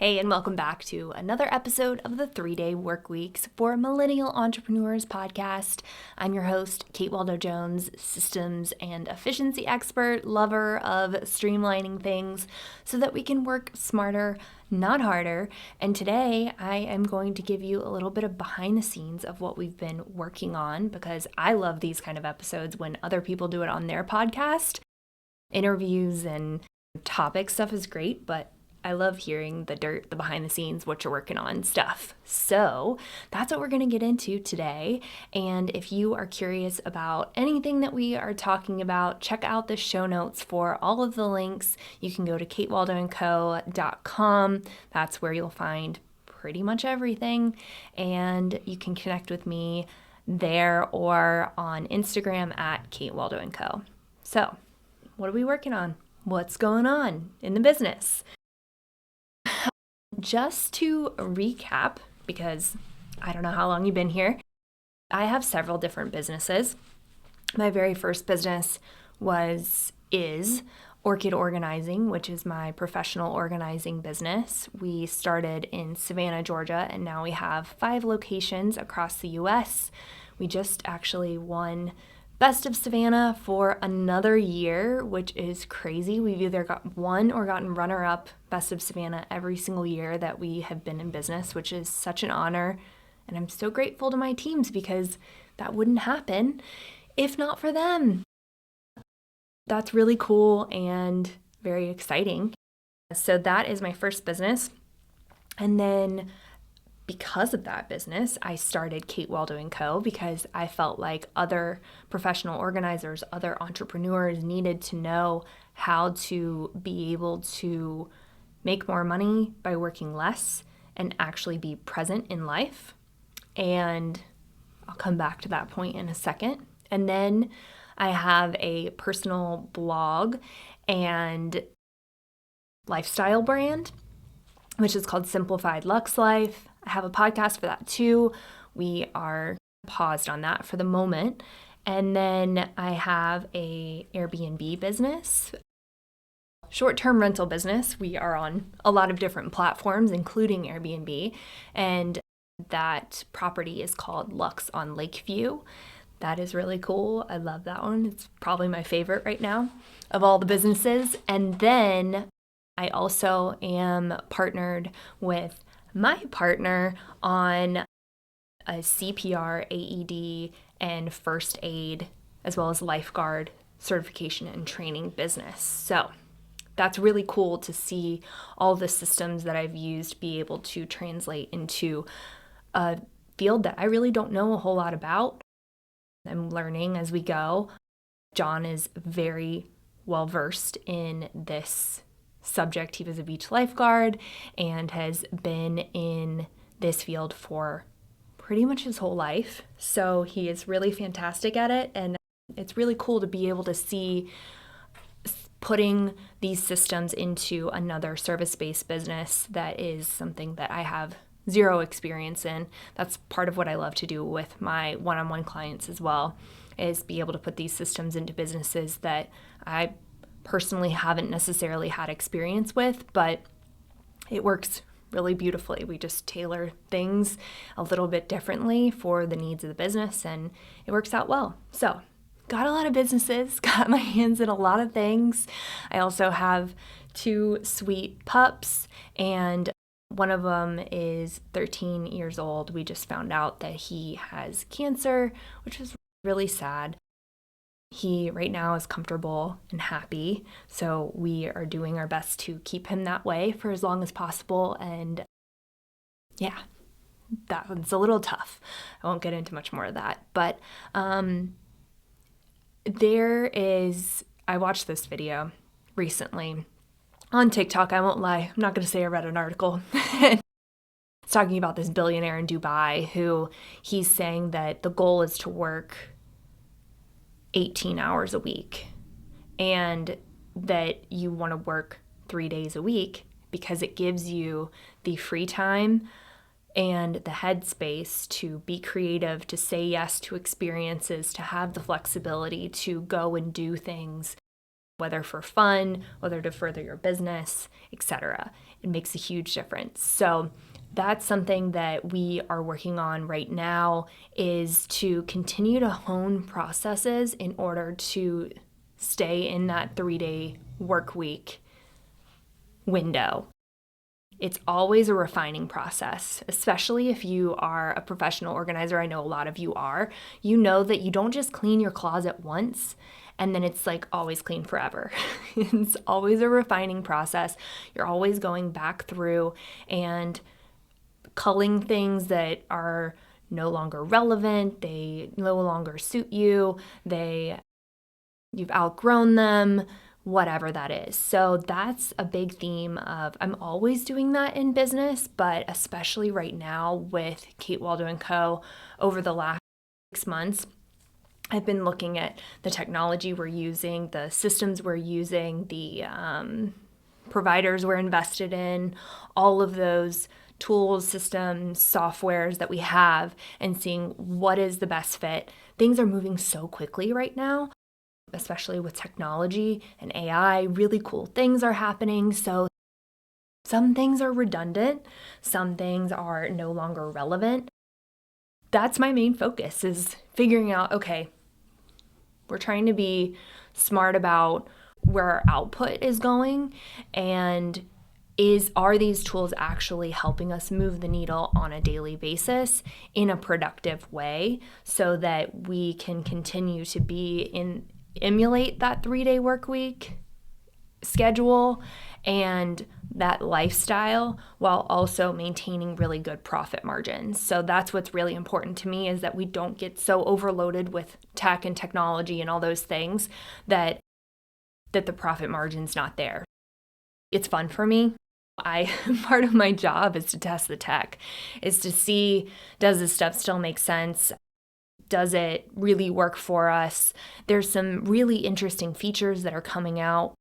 Hey, and welcome back to another episode of the 3-Day Workweeks for Millennial Entrepreneurs podcast. I'm your host, Kate Waldo Jones, systems and efficiency expert, lover of streamlining things so that we can work smarter, not harder. And today I am going to give you a little bit of behind the scenes of what we've been working on, because I love these kind of episodes when other people do it on their podcast. Interviews and topic stuff is great, but I love hearing the dirt, the behind the scenes, what you're working on stuff. So that's what we're going to get into today. And if you are curious about anything that we are talking about, check out the show notes for all of the links. You can go to katewaldoco.com. That's where you'll find pretty much everything. And you can connect with me there or on Instagram at Kate Waldo Co. So what are we working on? What's going on in the business? Just to recap, because I don't know how long you've been here, I have several different businesses. My very first business is Orchid Organizing, which is my professional organizing business. We started in Savannah, Georgia, and now we have 5 locations across the U.S. We just actually won Best of Savannah for another year, which is crazy. We've either won or gotten runner-up Best of Savannah every single year that we have been in business, which is such an honor. And I'm so grateful to my teams because that wouldn't happen if not for them. That's really cool and very exciting. So that is my first business. And then because of that business, I started Kate Waldo Co. because I felt like other professional organizers, other entrepreneurs needed to know how to be able to make more money by working less and actually be present in life. And I'll come back to that point in a second. And then I have a personal blog and lifestyle brand, which is called Simplified Luxe Life. I have a podcast for that too. We are paused on that for the moment. And then I have a Airbnb business, short-term rental business. We are on a lot of different platforms, including Airbnb. And that property is called Luxe on Lakeview. That is really cool. I love that one. It's probably my favorite right now of all the businesses. And then I also am partnered with my partner on a CPR, AED, and first aid, as well as lifeguard certification and training business. So that's really cool to see all the systems that I've used be able to translate into a field that I really don't know a whole lot about. I'm learning as we go. John is very well versed in this subject. He was a beach lifeguard and has been in this field for pretty much his whole life. So he is really fantastic at it. And it's really cool to be able to see putting these systems into another service-based business that is something that I have zero experience in. That's part of what I love to do with my one-on-one clients as well, is be able to put these systems into businesses that I personally haven't necessarily had experience with, but it works really beautifully. We just tailor things a little bit differently for the needs of the business, and it works out well. So got a lot of businesses, got my hands in a lot of things. I also have 2 sweet pups, and one of them is 13 years old. We just found out that he has cancer, which is really sad. He right now is comfortable and happy, so we are doing our best to keep him that way for as long as possible. And yeah, that one's a little tough. I won't get into much more of that, but I watched this video recently on TikTok. I won't lie, I'm not going to say I read an article. It's talking about this billionaire in Dubai who he's saying that the goal is to work 18 hours a week, and that you want to work 3 days a week because it gives you the free time and the headspace to be creative, to say yes to experiences, to have the flexibility to go and do things, whether for fun, whether to further your business, etc. it makes a huge difference. So that's something that we are working on right now, is to continue to hone processes in order to stay in that 3-day work week window. It's always a refining process, especially if you are a professional organizer. I know a lot of you are. You know that you don't just clean your closet once and then it's like always clean forever. It's always a refining process. You're always going back through and culling things that are no longer relevant, they no longer suit you, you've outgrown them, whatever that is. So that's a big theme of, I'm always doing that in business, but especially right now with Kate Waldo Co. over the last 6 months, I've been looking at the technology we're using, the systems we're using, the providers we're invested in, all of those tools, systems, softwares that we have, and seeing what is the best fit. Things are moving so quickly right now, especially with technology and AI. Really cool things are happening. So some things are redundant, some things are no longer relevant. That's my main focus, is figuring out, okay, we're trying to be smart about where our output is going, and are these tools actually helping us move the needle on a daily basis in a productive way, so that we can continue to emulate that 3-day work week schedule and that lifestyle, while also maintaining really good profit margins. So that's what's really important to me, is that we don't get so overloaded with tech and technology and all those things that the profit margin's not there. It's fun for me. Part of my job is to test the tech, is to see, does this stuff still make sense? Does it really work for us? There's some really interesting features that are coming out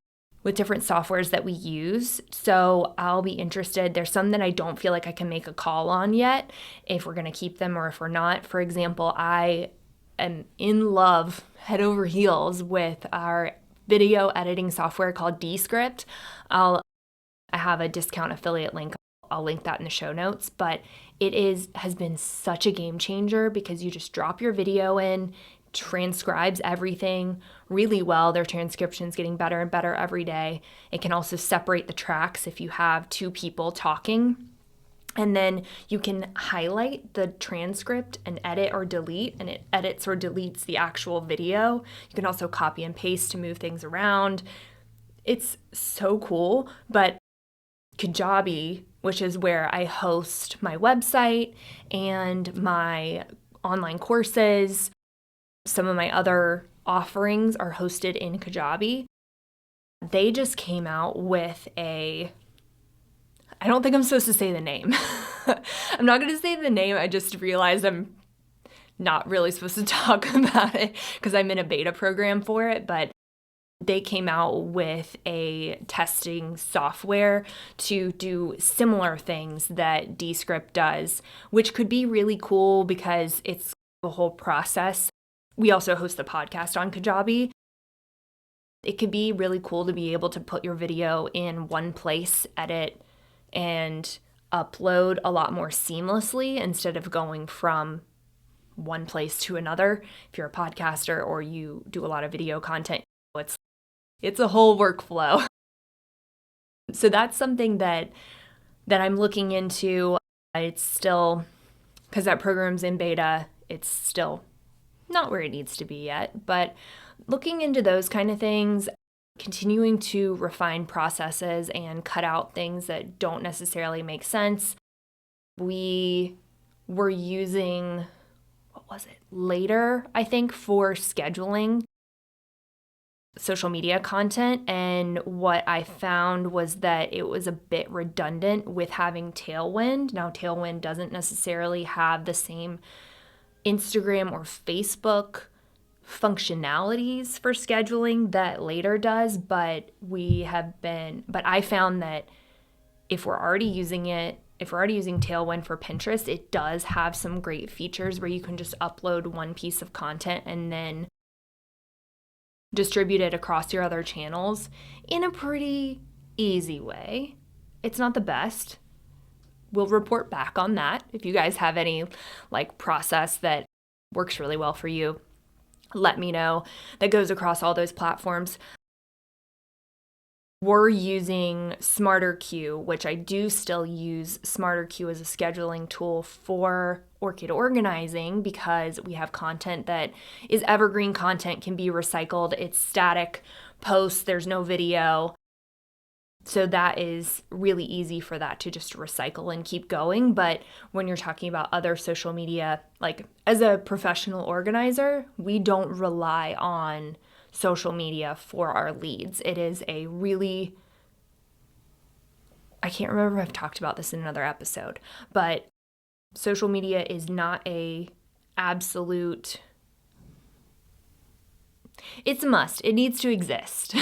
with different softwares that we use. So I'll be interested. There's some that I don't feel like I can make a call on yet, if we're going to keep them or if we're not. For example, I am in love, head over heels, with our video editing software called Descript. I have a discount affiliate link. I'll link that in the show notes, but it has been such a game changer, because you just drop your video in, transcribes everything really well. Their transcription's getting better and better every day. It can also separate the tracks if you have 2 people talking. And then you can highlight the transcript and edit or delete, and it edits or deletes the actual video. You can also copy and paste to move things around. It's so cool. But Kajabi, which is where I host my website and my online courses, some of my other offerings are hosted in Kajabi. They just came out with I don't think I'm supposed to say the name. I'm not going to say the name. I just realized I'm not really supposed to talk about it because I'm in a beta program for it, but they came out with a testing software to do similar things that Descript does, which could be really cool because it's the whole process. We also host the podcast on Kajabi. It could be really cool to be able to put your video in one place, edit, and upload a lot more seamlessly instead of going from one place to another. If you're a podcaster or you do a lot of video content, it's a whole workflow. So that's something that I'm looking into. It's still, because that program's in beta, it's still not where it needs to be yet, but looking into those kind of things, continuing to refine processes and cut out things that don't necessarily make sense. We were using, Later, I think, for scheduling social media content, and what I found was that it was a bit redundant with having Tailwind. Now, Tailwind doesn't necessarily have the same Instagram or Facebook functionalities for scheduling that Later does, but I found that if we're already using Tailwind for Pinterest, it does have some great features where you can just upload one piece of content and then distribute it across your other channels in a pretty easy way. it's not the best. We'll report back on that. If you guys have any process that works really well for you, let me know. That goes across all those platforms. We're using SmarterQ, which I do still use SmarterQ as a scheduling tool for Orchid organizing because we have content that is evergreen content, can be recycled. It's static posts, there's no video. So that is really easy for that to just recycle and keep going. But when you're talking about other social media, as a professional organizer, we don't rely on social media for our leads. It is a really, I can't remember if I've talked about this in another episode, but social media is not a absolute, it's a must. It needs to exist.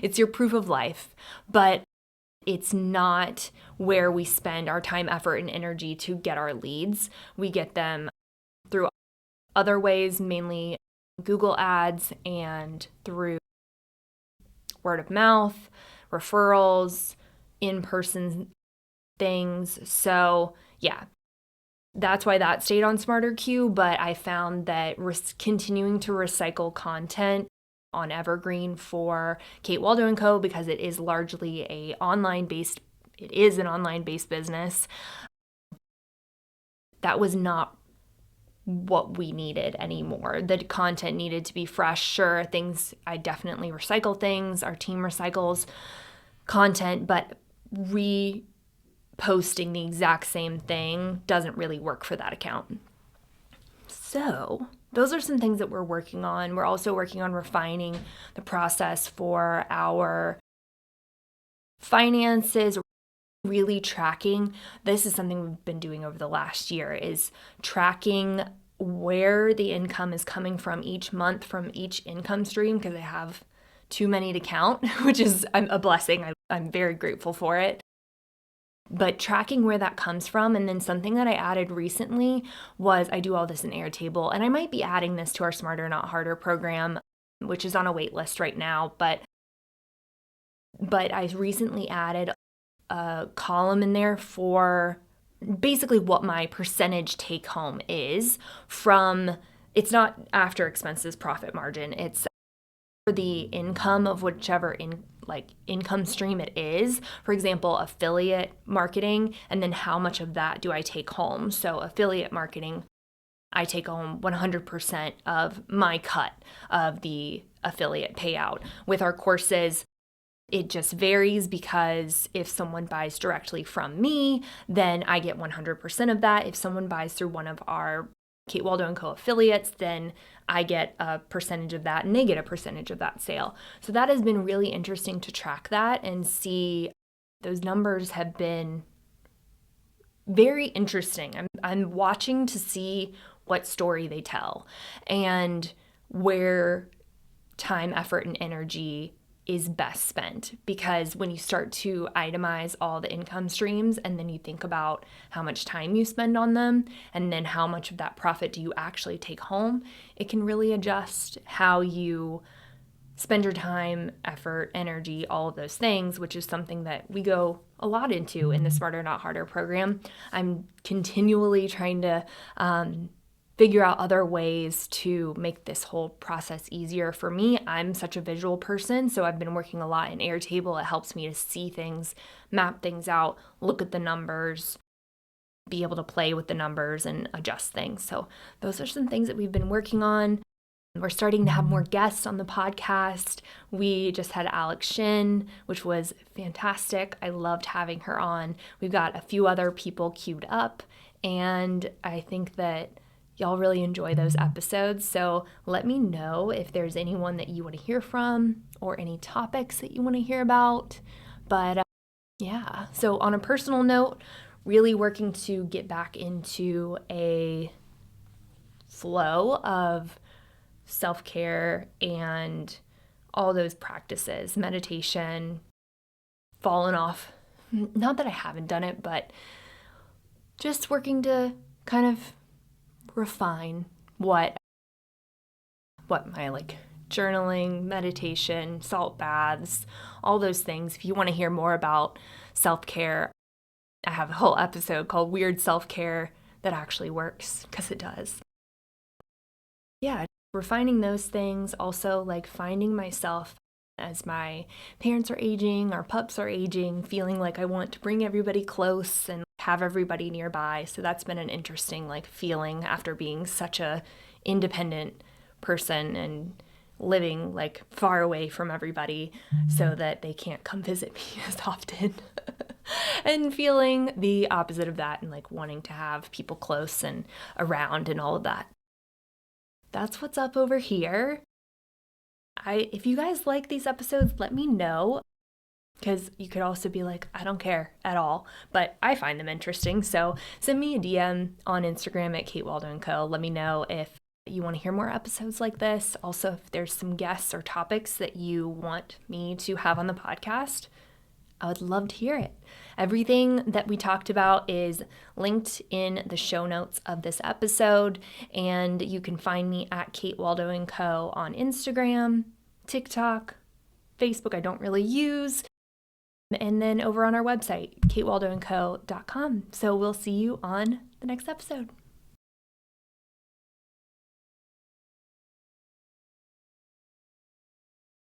It's your proof of life, but it's not where we spend our time, effort, and energy to get our leads. We get them through other ways, mainly Google ads and through word of mouth, referrals, in-person things. So yeah, that's why that stayed on SmarterQ, but I found that continuing to recycle content on Evergreen for Kate Waldo Co, because it is largely an online-based business, that was not what we needed anymore. The content needed to be fresh. Sure, I definitely recycle things. Our team recycles content, but reposting the exact same thing doesn't really work for that account. So those are some things that we're working on. We're also working on refining the process for our finances, really tracking. This is something we've been doing over the last year, is tracking where the income is coming from each month from each income stream, because I have too many to count, which is a blessing. I'm very grateful for it. But tracking where that comes from. And then something that I added recently was, I do all this in Airtable, and I might be adding this to our Smarter Not Harder program, which is on a wait list right now. But I recently added a column in there for basically what my percentage take home is from, it's not after expenses profit margin, it's for the income of whichever income stream it is. For example, affiliate marketing, and then how much of that do I take home? So affiliate marketing, I take home 100% of my cut of the affiliate payout. With our courses, it just varies, because if someone buys directly from me, then I get 100% of that. If someone buys through one of our Kate Waldo Co affiliates, then I get a percentage of that and they get a percentage of that sale. So that has been really interesting to track that and see. Those numbers have been very interesting. I'm watching to see what story they tell and where time, effort, and energy is best spent. Because when you start to itemize all the income streams and then you think about how much time you spend on them and then how much of that profit do you actually take home, it can really adjust how you spend your time, effort, energy, all of those things, which is something that we go a lot into in the Smarter Not Harder program. I'm continually trying to figure out other ways to make this whole process easier for me. I'm such a visual person, so I've been working a lot in Airtable. It helps me to see things, map things out, look at the numbers, be able to play with the numbers and adjust things. So those are some things that we've been working on. We're starting to have more guests on the podcast. We just had Alex Shin, which was fantastic. I loved having her on. We've got a few other people queued up, and I think that y'all really enjoy those episodes. So let me know if there's anyone that you want to hear from or any topics that you want to hear about. But yeah, so on a personal note, really working to get back into a flow of self-care and all those practices, meditation, fallen off. Not that I haven't done it, but just working to kind of refine what my journaling, meditation, salt baths, all those things. If you want to hear more about self-care, I have a whole episode called Weird Self-Care that actually works, because it does. Yeah, refining those things, also like finding myself as my parents are aging, our pups are aging, feeling like I want to bring everybody close and have everybody nearby. So that's been an interesting like feeling after being such a independent person and living like far away from everybody so that they can't come visit me as often. And feeling the opposite of that and like wanting to have people close and around and all of that. That's what's up over here. If you guys like these episodes, let me know, because you could also be like, I don't care at all, but I find them interesting. So send me a DM on Instagram at Kate Waldo Co. Let me know if you want to hear more episodes like this. Also, if there's some guests or topics that you want me to have on the podcast, I would love to hear it. Everything that we talked about is linked in the show notes of this episode, and you can find me at Kate Waldo Co. on Instagram, TikTok, Facebook I don't really use, and then over on our website, katewaldoandco.com. So we'll see you on the next episode.